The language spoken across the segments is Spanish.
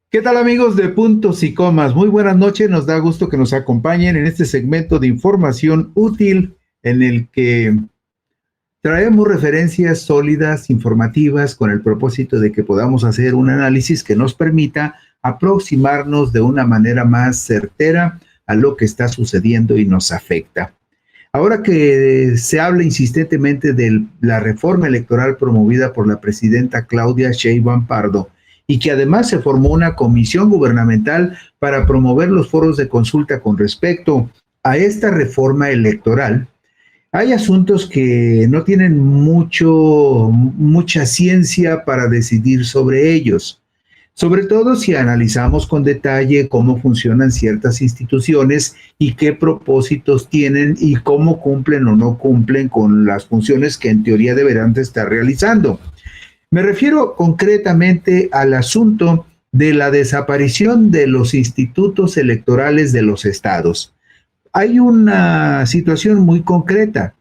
¿Qué tal amigos de Puntos y Comas? Muy buenas noches, nos da gusto que nos acompañen en este segmento de información útil en el que traemos referencias sólidas, informativas, con el propósito de que podamos hacer un análisis que nos permita aproximarnos de una manera más certera a lo que está sucediendo y nos afecta. Ahora que se habla insistentemente de la reforma electoral promovida por la presidenta Claudia Sheinbaum Pardo y que además se formó una comisión gubernamental para promover los foros de consulta con respecto a esta reforma electoral, hay asuntos que no tienen mucha ciencia para decidir sobre ellos. Sobre todo si analizamos con detalle cómo funcionan ciertas instituciones y qué propósitos tienen y cómo cumplen o no cumplen con las funciones que en teoría deberán de estar realizando. Me refiero concretamente al asunto de la desaparición de los institutos electorales de los estados. Hay una situación muy concreta.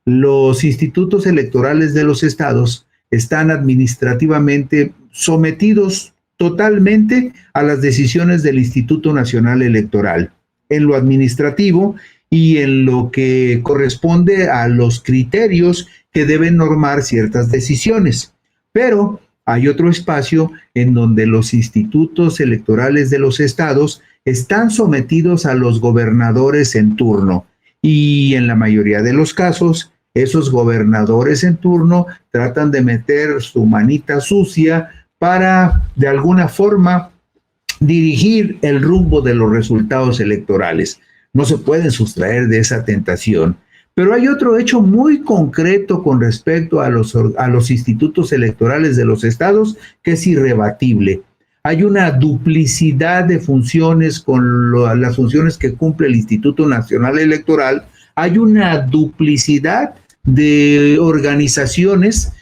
Los institutos electorales de los estados están administrativamente sometidos totalmente a las decisiones del Instituto Nacional Electoral, en lo administrativo y en lo que corresponde a los criterios que deben normar ciertas decisiones. Pero hay otro espacio en donde los institutos electorales de los estados están sometidos a los gobernadores en turno y en la mayoría de los casos esos gobernadores en turno tratan de meter su manita sucia para de alguna forma dirigir el rumbo de los resultados electorales. No se pueden sustraer de esa tentación. Pero hay otro hecho muy concreto con respecto a los institutos electorales de los estados que es irrebatible. Hay una duplicidad de funciones con las funciones que cumple el Instituto Nacional Electoral. Hay una duplicidad de organizaciones,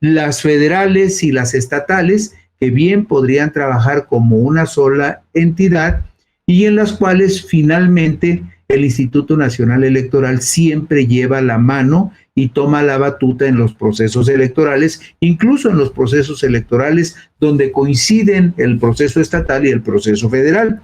las federales y las estatales, que bien podrían trabajar como una sola entidad y en las cuales finalmente el Instituto Nacional Electoral siempre lleva la mano y toma la batuta en los procesos electorales, incluso en los procesos electorales donde coinciden el proceso estatal y el proceso federal.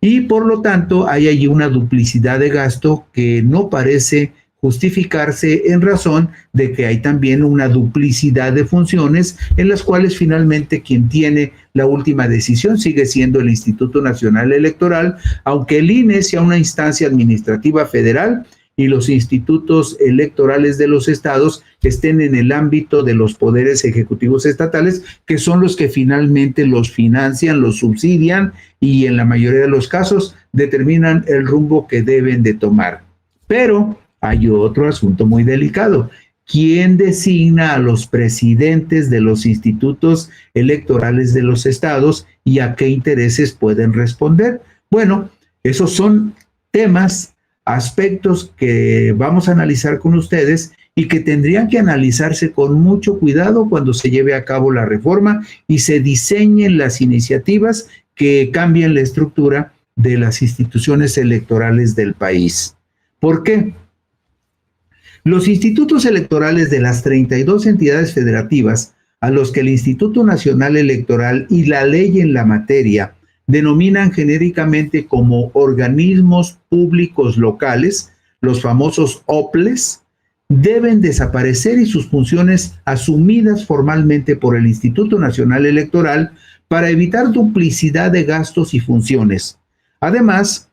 Y por lo tanto hay allí una duplicidad de gasto que no parece justificarse en razón de que hay también una duplicidad de funciones en las cuales finalmente quien tiene la última decisión sigue siendo el Instituto Nacional Electoral, aunque el INE sea una instancia administrativa federal y los institutos electorales de los estados estén en el ámbito de los poderes ejecutivos estatales, que son los que finalmente los financian, los subsidian y en la mayoría de los casos determinan el rumbo que deben de tomar. Pero hay otro asunto muy delicado. ¿Quién designa a los presidentes de los institutos electorales de los estados y a qué intereses pueden responder? Bueno, esos son temas, aspectos que vamos a analizar con ustedes y que tendrían que analizarse con mucho cuidado cuando se lleve a cabo la reforma y se diseñen las iniciativas que cambien la estructura de las instituciones electorales del país. ¿Por qué? Los institutos electorales de las 32 entidades federativas, a los que el Instituto Nacional Electoral y la ley en la materia denominan genéricamente como organismos públicos locales, los famosos OPLES, deben desaparecer y sus funciones asumidas formalmente por el Instituto Nacional Electoral para evitar duplicidad de gastos y funciones. Además,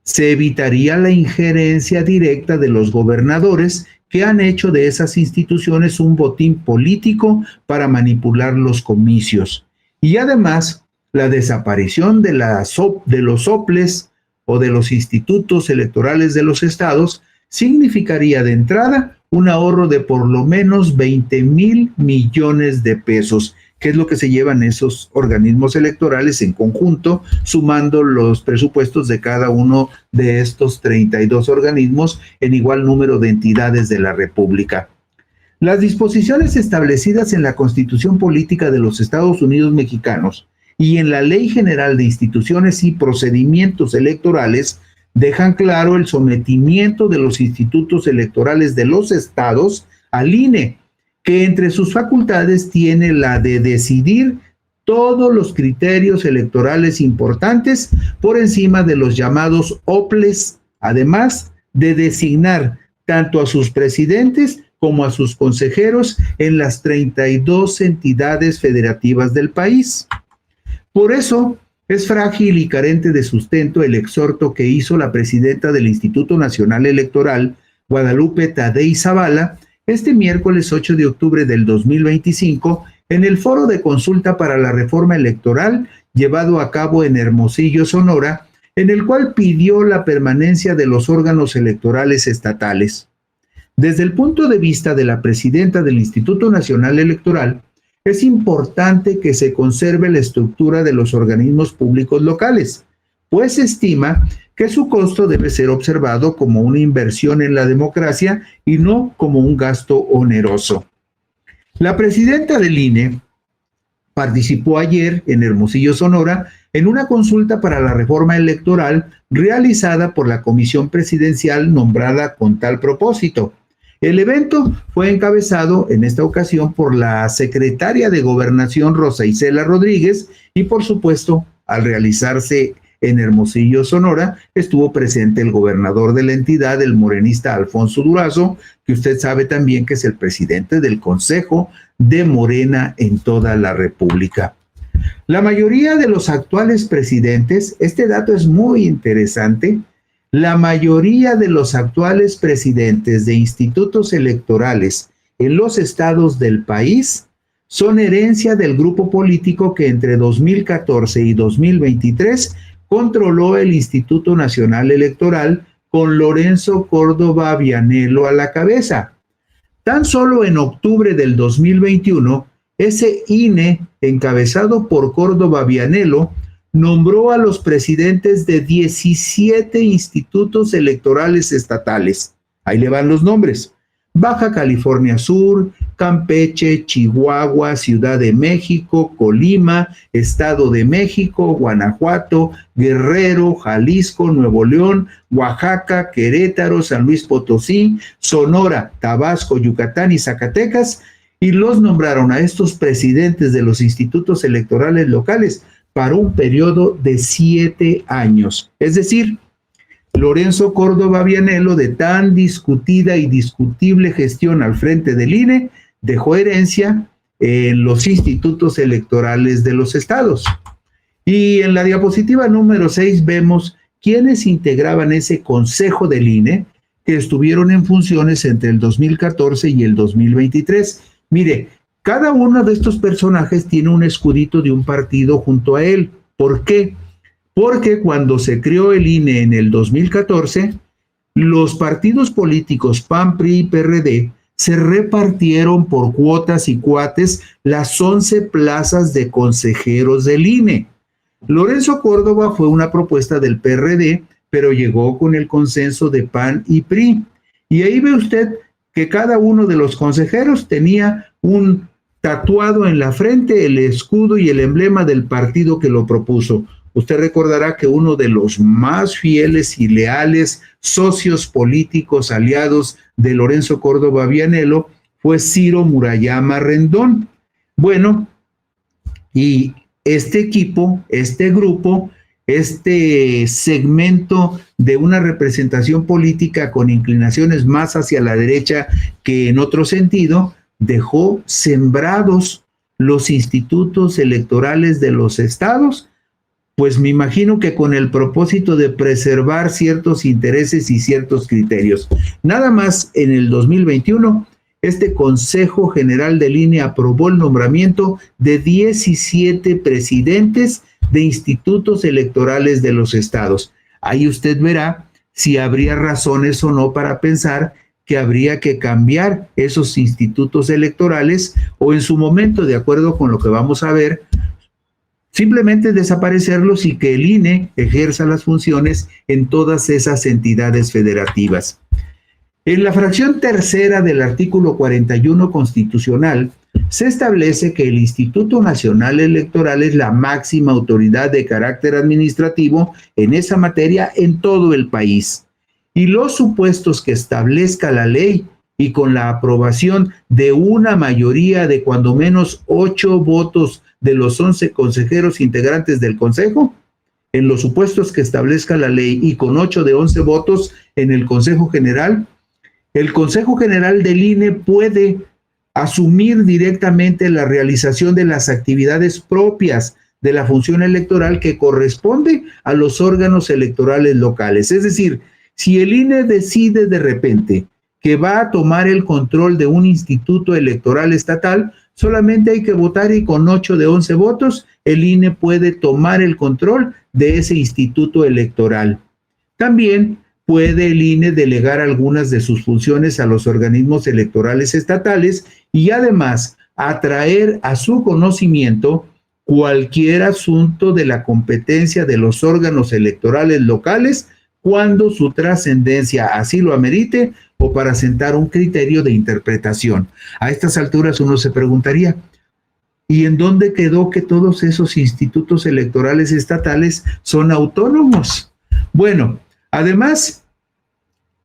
se evitaría la injerencia directa de los gobernadores que han hecho de esas instituciones un botín político para manipular los comicios. Y además, la desaparición de los OPLES o de los institutos electorales de los estados significaría de entrada un ahorro de por lo menos 20,000 millones de pesos, que es lo que se llevan esos organismos electorales en conjunto, sumando los presupuestos de cada uno de estos 32 organismos en igual número de entidades de la República. Las disposiciones establecidas en la Constitución Política de los Estados Unidos Mexicanos y en la Ley General de Instituciones y Procedimientos Electorales dejan claro el sometimiento de los institutos electorales de los estados al INE, que entre sus facultades tiene la de decidir todos los criterios electorales importantes por encima de los llamados OPLES, además de designar tanto a sus presidentes como a sus consejeros en las 32 entidades federativas del país. Por eso es frágil y carente de sustento el exhorto que hizo la presidenta del Instituto Nacional Electoral, Guadalupe Tadei Zavala, este miércoles 8 de octubre del 2025, en el foro de consulta para la reforma electoral llevado a cabo en Hermosillo, Sonora, en el cual pidió la permanencia de los órganos electorales estatales. Desde el punto de vista de la presidenta del Instituto Nacional Electoral, es importante que se conserve la estructura de los organismos públicos locales, pues se estima que su costo debe ser observado como una inversión en la democracia y no como un gasto oneroso. La presidenta del INE participó ayer en Hermosillo, Sonora, en una consulta para la reforma electoral realizada por la comisión presidencial nombrada con tal propósito. El evento fue encabezado en esta ocasión por la secretaria de Gobernación, Rosa Isela Rodríguez, y por supuesto, al realizarse en Hermosillo, Sonora, estuvo presente el gobernador de la entidad, el morenista Alfonso Durazo, que usted sabe también que es el presidente del Consejo de Morena en toda la República. La mayoría de los actuales presidentes, este dato es muy interesante, la mayoría de los actuales presidentes de institutos electorales en los estados del país son herencia del grupo político que entre 2014 y 2023 controló el Instituto Nacional Electoral con Lorenzo Córdoba Vianello a la cabeza. Tan solo en octubre del 2021, ese INE, encabezado por Córdoba Vianello, nombró a los presidentes de 17 institutos electorales estatales. Ahí le van los nombres: Baja California Sur, Campeche, Chihuahua, Ciudad de México, Colima, Estado de México, Guanajuato, Guerrero, Jalisco, Nuevo León, Oaxaca, Querétaro, San Luis Potosí, Sonora, Tabasco, Yucatán y Zacatecas, y los nombraron a estos presidentes de los institutos electorales locales para un periodo de 7 años. Es decir, Lorenzo Córdoba Vianello, de tan discutida y discutible gestión al frente del INE, dejó herencia en los institutos electorales de los estados. Y en la diapositiva número 6 vemos quiénes integraban ese consejo del INE que estuvieron en funciones entre el 2014 y el 2023. Mire, cada uno de estos personajes tiene un escudito de un partido junto a él. ¿Por qué? Porque cuando se creó el INE en el 2014, los partidos políticos PAN, PRI y PRD se repartieron por cuotas y cuates las 11 plazas de consejeros del INE. Lorenzo Córdoba fue una propuesta del PRD, pero llegó con el consenso de PAN y PRI. Y ahí ve usted que cada uno de los consejeros tenía un tatuado en la frente el escudo y el emblema del partido que lo propuso. Usted recordará que uno de los más fieles y leales socios políticos aliados de Lorenzo Córdoba Vianello fue Ciro Murayama Rendón. Bueno, y este equipo, este grupo, este segmento de una representación política con inclinaciones más hacia la derecha que en otro sentido, dejó sembrados los institutos electorales de los estados, pues me imagino que con el propósito de preservar ciertos intereses y ciertos criterios. Nada más en el 2021, este Consejo General del INE aprobó el nombramiento de 17 presidentes de institutos electorales de los estados. Ahí usted verá si habría razones o no para pensar que habría que cambiar esos institutos electorales o en su momento, de acuerdo con lo que vamos a ver, simplemente desaparecerlos y que el INE ejerza las funciones en todas esas entidades federativas. En la fracción tercera del artículo 41 constitucional se establece que el Instituto Nacional Electoral es la máxima autoridad de carácter administrativo en esa materia en todo el país. Y los supuestos que establezca la ley y con la aprobación de una mayoría de cuando menos 8 votos de los 11 consejeros integrantes del Consejo, en los supuestos que establezca la ley y con 8 de 11 votos en el Consejo General, el Consejo General del INE puede asumir directamente la realización de las actividades propias de la función electoral que corresponde a los órganos electorales locales. Es decir, si el INE decide de repente que va a tomar el control de un instituto electoral estatal, solamente hay que votar y con 8 de 11 votos, el INE puede tomar el control de ese instituto electoral. También puede el INE delegar algunas de sus funciones a los organismos electorales estatales y además atraer a su conocimiento cualquier asunto de la competencia de los órganos electorales locales cuando su trascendencia así lo amerite o para sentar un criterio de interpretación. A estas alturas uno se preguntaría, ¿y en dónde quedó que todos esos institutos electorales estatales son autónomos? Bueno, además,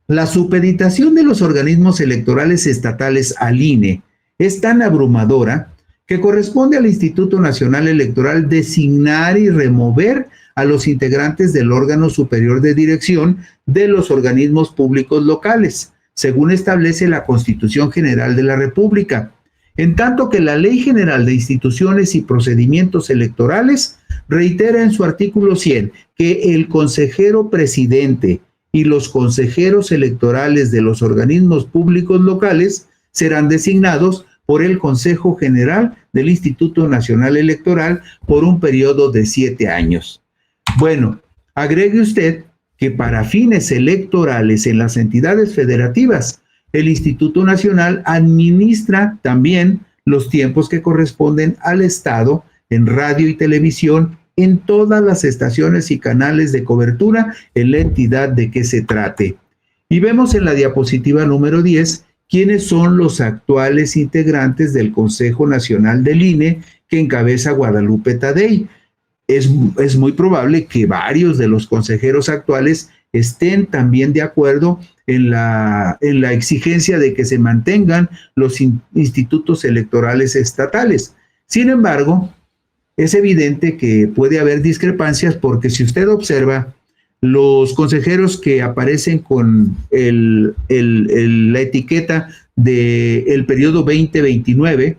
la supeditación de los organismos electorales estatales al INE es tan abrumadora que corresponde al Instituto Nacional Electoral designar y remover a los integrantes del órgano superior de dirección de los organismos públicos locales, según establece la Constitución General de la República, en tanto que la Ley General de Instituciones y Procedimientos Electorales reitera en su artículo 100 que el consejero presidente y los consejeros electorales de los organismos públicos locales serán designados por el Consejo General del Instituto Nacional Electoral por un periodo de 7 años. Bueno, agregue usted que para fines electorales en las entidades federativas, el Instituto Nacional administra también los tiempos que corresponden al Estado en radio y televisión en todas las estaciones y canales de cobertura en la entidad de que se trate. Y vemos en la diapositiva número 10 quiénes son los actuales integrantes del Consejo Nacional del INE que encabeza Guadalupe Tadei. Es muy probable que varios de los consejeros actuales estén también de acuerdo en la exigencia de que se mantengan los institutos electorales estatales. Sin embargo, es evidente que puede haber discrepancias porque si usted observa, los consejeros que aparecen con la etiqueta del periodo 2029,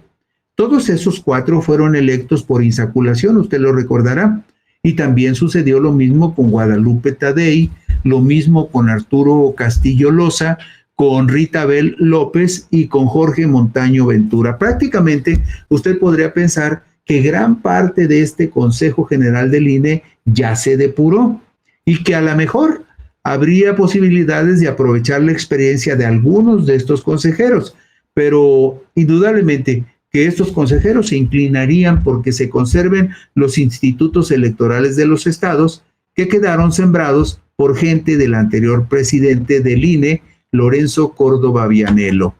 todos esos 4 fueron electos por insaculación, usted lo recordará. Y también sucedió lo mismo con Guadalupe Tadei, lo mismo con Arturo Castillo Loza, con Rita Abel López y con Jorge Montaño Ventura. Prácticamente usted podría pensar que gran parte de este Consejo General del INE ya se depuró y que a lo mejor habría posibilidades de aprovechar la experiencia de algunos de estos consejeros, pero indudablemente que estos consejeros se inclinarían porque se conserven los institutos electorales de los estados que quedaron sembrados por gente del anterior presidente del INE, Lorenzo Córdoba Vianello.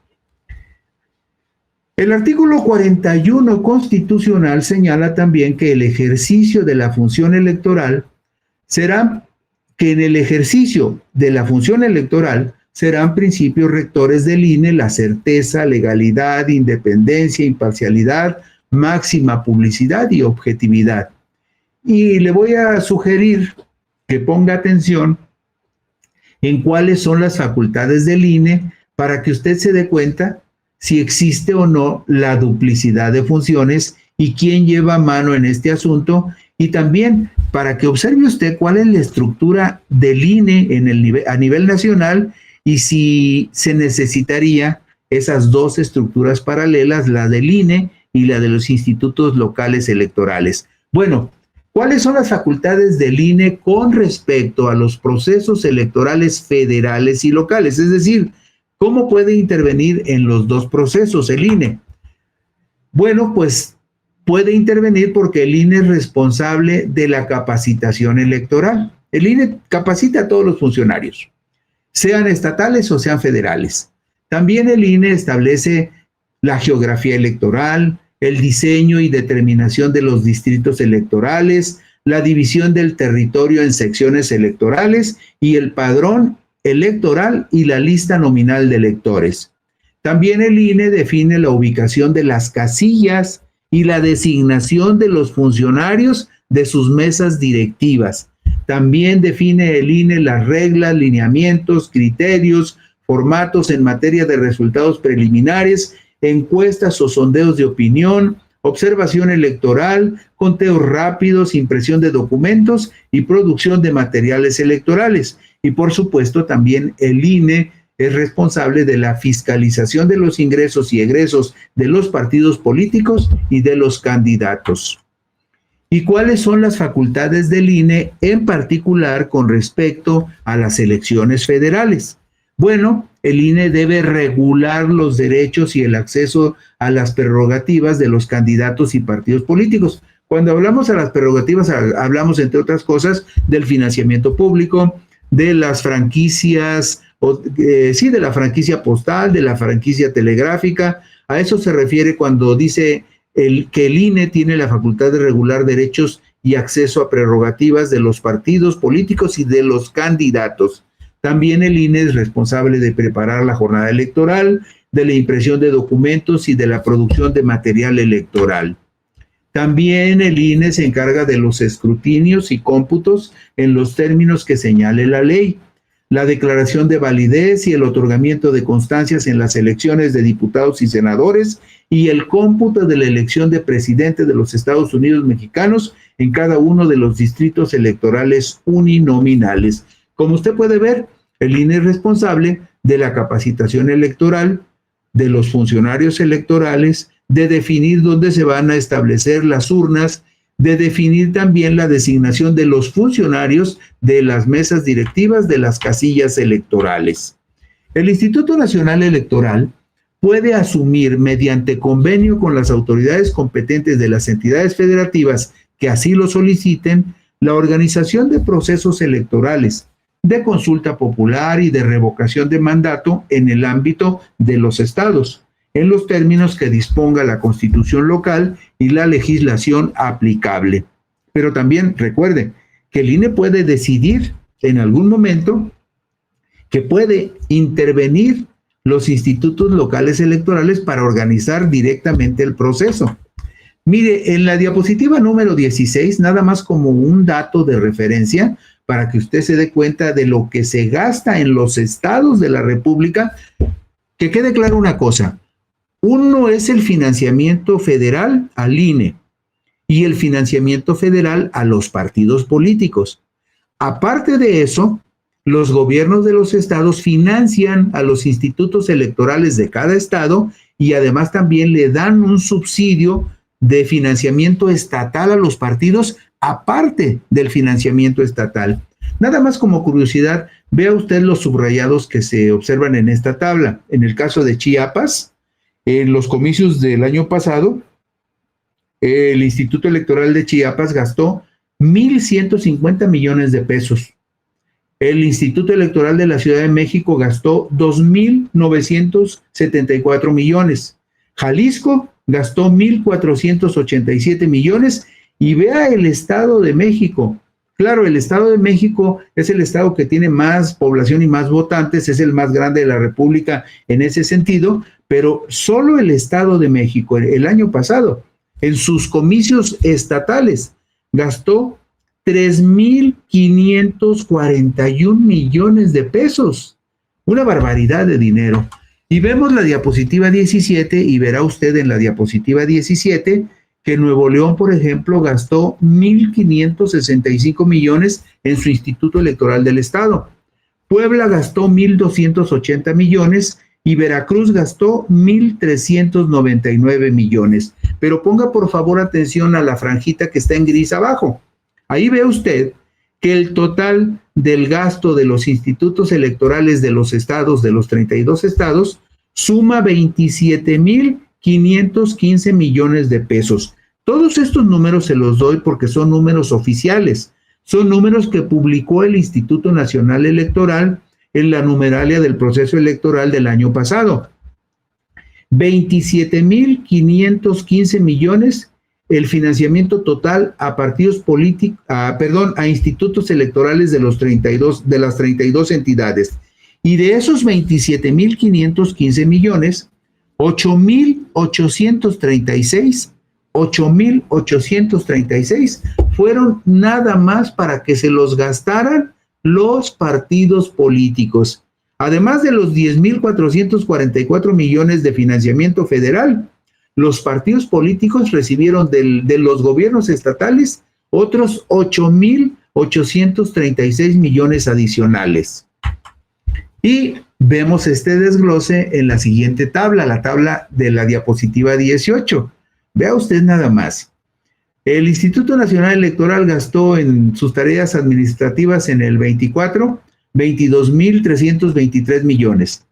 El artículo 41 constitucional señala también que el ejercicio de la función electoral serán serán principios rectores del INE la certeza, legalidad, independencia, imparcialidad, máxima publicidad y objetividad. Y le voy a sugerir que ponga atención en cuáles son las facultades del INE para que usted se dé cuenta si existe o no la duplicidad de funciones y quién lleva mano en este asunto, y también para que observe usted cuál es la estructura del INE a nivel nacional y si se necesitaría esas dos estructuras paralelas, la del INE y la de los institutos locales electorales. Bueno, ¿cuáles son las facultades del INE con respecto a los procesos electorales federales y locales? Es decir, ¿cómo puede intervenir en los dos procesos el INE? Bueno, pues puede intervenir porque el INE es responsable de la capacitación electoral. El INE capacita a todos los funcionarios, sean estatales o sean federales. También el INE establece la geografía electoral, el diseño y determinación de los distritos electorales, la división del territorio en secciones electorales y el padrón electoral y la lista nominal de electores. También el INE define la ubicación de las casillas y la designación de los funcionarios de sus mesas directivas. También define el INE las reglas, lineamientos, criterios, formatos en materia de resultados preliminares, encuestas o sondeos de opinión, observación electoral, conteos rápidos, impresión de documentos y producción de materiales electorales. Y por supuesto también el INE es responsable de la fiscalización de los ingresos y egresos de los partidos políticos y de los candidatos. ¿Y cuáles son las facultades del INE en particular con respecto a las elecciones federales? Bueno, el INE debe regular los derechos y el acceso a las prerrogativas de los candidatos y partidos políticos. Cuando hablamos de las prerrogativas, hablamos, entre otras cosas, del financiamiento público, de las franquicias, de la franquicia postal, de la franquicia telegráfica. A eso se refiere cuando dice que el INE tiene la facultad de regular derechos y acceso a prerrogativas de los partidos políticos y de los candidatos. También el INE es responsable de preparar la jornada electoral, de la impresión de documentos y de la producción de material electoral. También el INE se encarga de los escrutinios y cómputos en los términos que señale la ley, la declaración de validez y el otorgamiento de constancias en las elecciones de diputados y senadores y el cómputo de la elección de presidente de los Estados Unidos mexicanos en cada uno de los distritos electorales uninominales. Como usted puede ver, el INE es responsable de la capacitación electoral, de los funcionarios electorales, de definir dónde se van a establecer las urnas, de definir también la designación de los funcionarios de las mesas directivas de las casillas electorales. El Instituto Nacional Electoral puede asumir mediante convenio con las autoridades competentes de las entidades federativas que así lo soliciten, la organización de procesos electorales, de consulta popular y de revocación de mandato en el ámbito de los estados, en los términos que disponga la Constitución local y la legislación aplicable. Pero también recuerde que el INE puede decidir en algún momento que puede intervenir los institutos locales electorales para organizar directamente el proceso. Mire, en la diapositiva número 16, nada más como un dato de referencia para que usted se dé cuenta de lo que se gasta en los estados de la República, que quede claro una cosa. Uno es el financiamiento federal al INE y el financiamiento federal a los partidos políticos. Aparte de eso, los gobiernos de los estados financian a los institutos electorales de cada estado y además también le dan un subsidio de financiamiento estatal a los partidos, aparte del financiamiento estatal. Nada más como curiosidad, vea usted los subrayados que se observan en esta tabla. En el caso de Chiapas, en los comicios del año pasado, el Instituto Electoral de Chiapas gastó 1,150 millones de pesos. El Instituto Electoral de la Ciudad de México gastó 2,974 millones. Jalisco gastó 1,487 millones y vea el Estado de México. Claro, el Estado de México es el estado que tiene más población y más votantes, es el más grande de la República en ese sentido, pero solo el Estado de México el año pasado, en sus comicios estatales, gastó 3,541 millones de pesos. Una barbaridad de dinero. Y vemos la diapositiva 17 y verá usted en la diapositiva 17 que Nuevo León, por ejemplo, gastó 1,565 millones en su Instituto Electoral del Estado. Puebla gastó 1,280 millones y Veracruz gastó 1,399 millones. Pero ponga por favor atención a la franjita que está en gris abajo. Ahí ve usted que el total del gasto de los institutos electorales de los estados, de los 32 estados, suma 27,515 millones de pesos. Todos estos números se los doy porque son números oficiales. Son números que publicó el Instituto Nacional Electoral en la numeralia del proceso electoral del año pasado. 27,515 millones el financiamiento total a partidos políticos, a institutos electorales de las 32 entidades. Y de esos 27,515 millones, 8,836 8,836 fueron nada más para que se los gastaran los partidos políticos. Además de los 10,444 millones de financiamiento federal, los partidos políticos recibieron de los gobiernos estatales otros 8,836 millones adicionales. Y vemos este desglose en la siguiente tabla, la tabla de la diapositiva 18. Vea usted nada más. El Instituto Nacional Electoral gastó en sus tareas administrativas en el 24, 22,323 millones.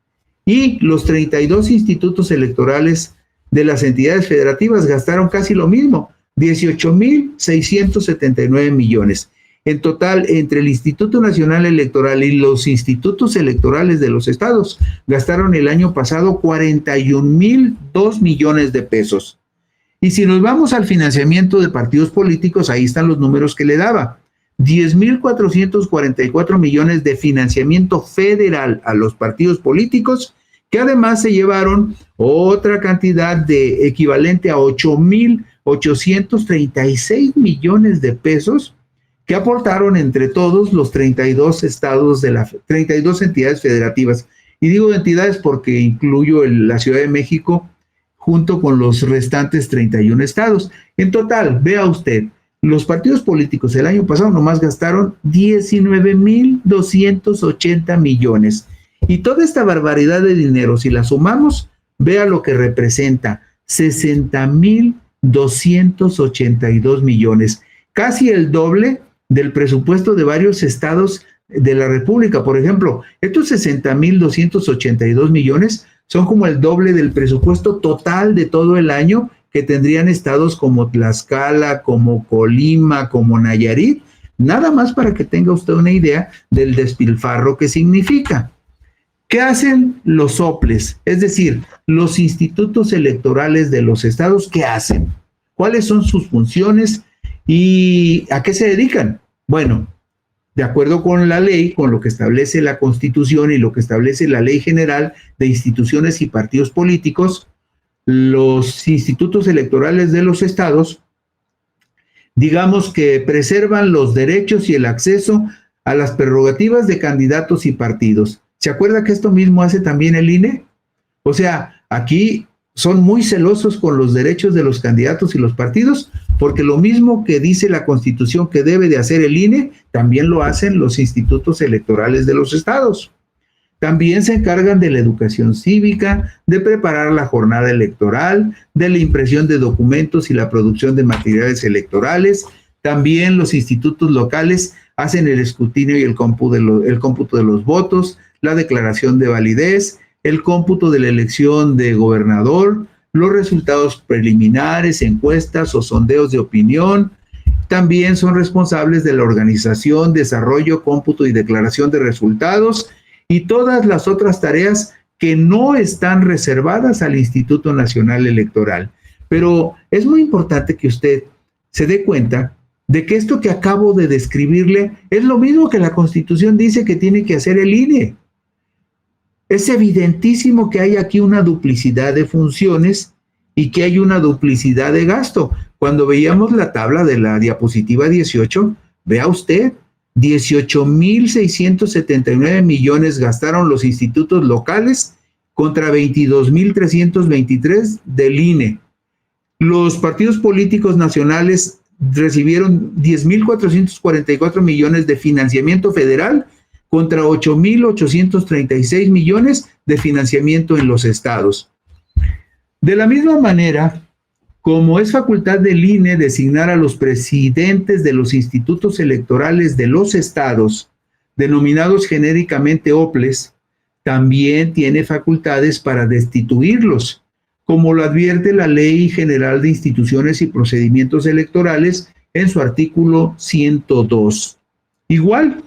Y los 32 institutos electorales de las entidades federativas gastaron casi lo mismo, 18,679 millones. En total, entre el Instituto Nacional Electoral y los institutos electorales de los estados, gastaron el año pasado 41,002 millones de pesos. Y si nos vamos al financiamiento de partidos políticos, ahí están los números que le daba. 10,444 millones de financiamiento federal a los partidos políticos, que además se llevaron otra cantidad de equivalente a 8,836 millones de pesos que aportaron entre todos los 32 estados de 32 entidades federativas. Y digo entidades porque incluyo la Ciudad de México junto con los restantes 31 estados. En total, vea usted, los partidos políticos el año pasado nomás gastaron 19,280 millones. Y toda esta barbaridad de dinero, si la sumamos, vea lo que representa, 60,282 millones. Casi el doble del presupuesto de varios estados de la República. Por ejemplo, estos 60,282 millones son como el doble del presupuesto total de todo el año que tendrían estados como Tlaxcala, como Colima, como Nayarit, nada más para que tenga usted una idea del despilfarro que significa. ¿Qué hacen los soples? Es decir, los institutos electorales de los estados, ¿qué hacen? ¿Cuáles son sus funciones y a qué se dedican? Bueno, de acuerdo con la ley, con lo que establece la Constitución y lo que establece la Ley General de Instituciones y Partidos Políticos, los institutos electorales de los estados, digamos que preservan los derechos y el acceso a las prerrogativas de candidatos y partidos. ¿Se acuerda que esto mismo hace también el INE? O sea, aquí son muy celosos con los derechos de los candidatos y los partidos, porque lo mismo que dice la Constitución que debe de hacer el INE, también lo hacen los institutos electorales de los estados. También se encargan de la educación cívica, de preparar la jornada electoral, de la impresión de documentos y la producción de materiales electorales. También los institutos locales hacen el escrutinio y el cómputo de los votos, la declaración de validez, el cómputo de la elección de gobernador, los resultados preliminares, encuestas o sondeos de opinión. También son responsables de la organización, desarrollo, cómputo y declaración de resultados y todas las otras tareas que no están reservadas al Instituto Nacional Electoral. Pero es muy importante que usted se dé cuenta de que esto que acabo de describirle es lo mismo que la Constitución dice que tiene que hacer el INE. Es evidentísimo que hay aquí una duplicidad de funciones y que hay una duplicidad de gasto. Cuando veíamos la tabla de la diapositiva 18, vea usted, 18,679 millones gastaron los institutos locales contra 22,323 del INE. Los partidos políticos nacionales recibieron 10,444 millones de financiamiento federal contra 8,836 millones de financiamiento en los estados. De la misma manera, como es facultad del INE designar a los presidentes de los institutos electorales de los estados, denominados genéricamente OPLES, también tiene facultades para destituirlos, como lo advierte la Ley General de Instituciones y Procedimientos Electorales en su artículo 102. Igual,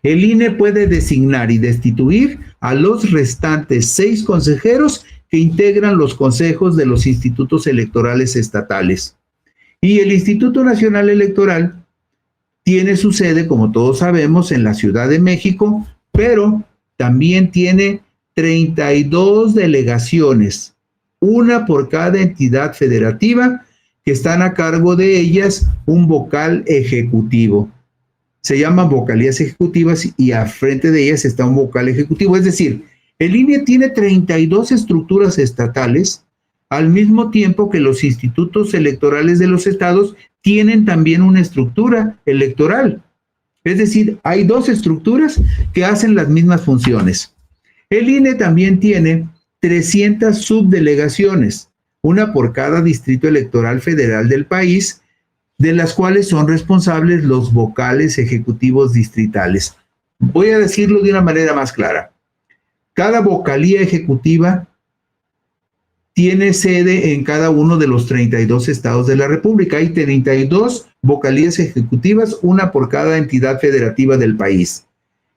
el INE puede designar y destituir a los restantes 6 consejeros que integran los consejos de los institutos electorales estatales. Y el Instituto Nacional Electoral tiene su sede, como todos sabemos, en la Ciudad de México, pero también tiene 32 delegaciones, una por cada entidad federativa, que están a cargo de ellas un vocal ejecutivo. Se llaman vocalías ejecutivas y al frente de ellas está un vocal ejecutivo. Es decir, el INE tiene 32 estructuras estatales, al mismo tiempo que los institutos electorales de los estados tienen también una estructura electoral. Es decir, hay dos estructuras que hacen las mismas funciones. El INE también tiene 300 subdelegaciones, una por cada distrito electoral federal del país, de las cuales son responsables los vocales ejecutivos distritales. Voy a decirlo de una manera más clara. Cada vocalía ejecutiva tiene sede en cada uno de los 32 estados de la República. Hay 32 vocalías ejecutivas, una por cada entidad federativa del país.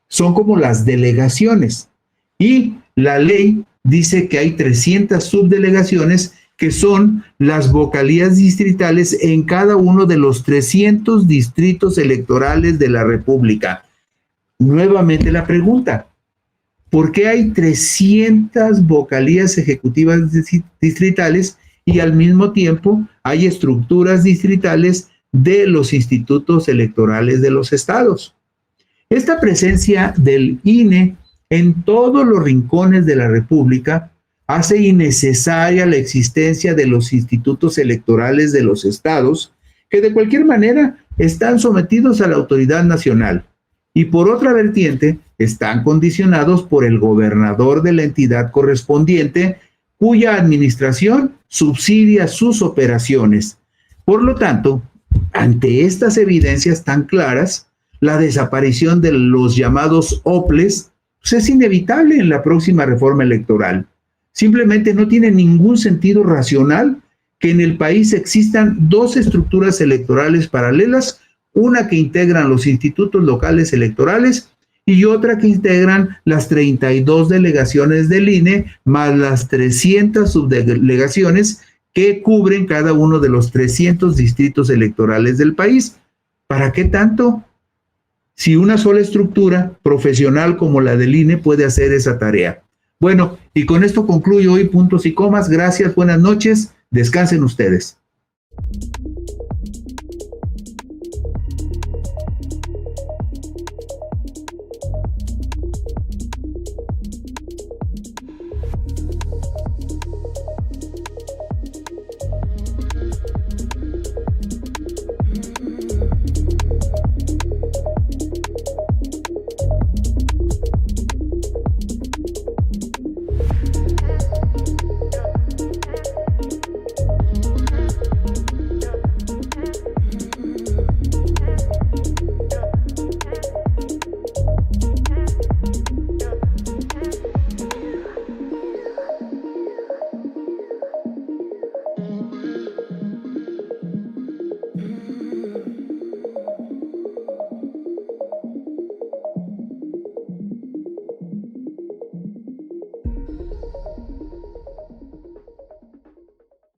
Son como las delegaciones. Y la ley dice que hay 300 subdelegaciones que son las vocalías distritales en cada uno de los 300 distritos electorales de la República. Nuevamente la pregunta, ¿por qué hay 300 vocalías ejecutivas distritales y al mismo tiempo hay estructuras distritales de los institutos electorales de los estados? Esta presencia del INE en todos los rincones de la República hace innecesaria la existencia de los institutos electorales de los estados, que de cualquier manera están sometidos a la autoridad nacional y por otra vertiente están condicionados por el gobernador de la entidad correspondiente, cuya administración subsidia sus operaciones. Por lo tanto, ante estas evidencias tan claras, la desaparición de los llamados OPLES pues es inevitable en la próxima reforma electoral. Simplemente no tiene ningún sentido racional que en el país existan dos estructuras electorales paralelas, una que integran los institutos locales electorales y otra que integran las 32 delegaciones del INE, más las 300 subdelegaciones que cubren cada uno de los 300 distritos electorales del país. ¿Para qué tanto? Si una sola estructura profesional como la del INE puede hacer esa tarea. Bueno, y con esto concluyo hoy Puntos y Comas. Gracias, buenas noches, descansen ustedes.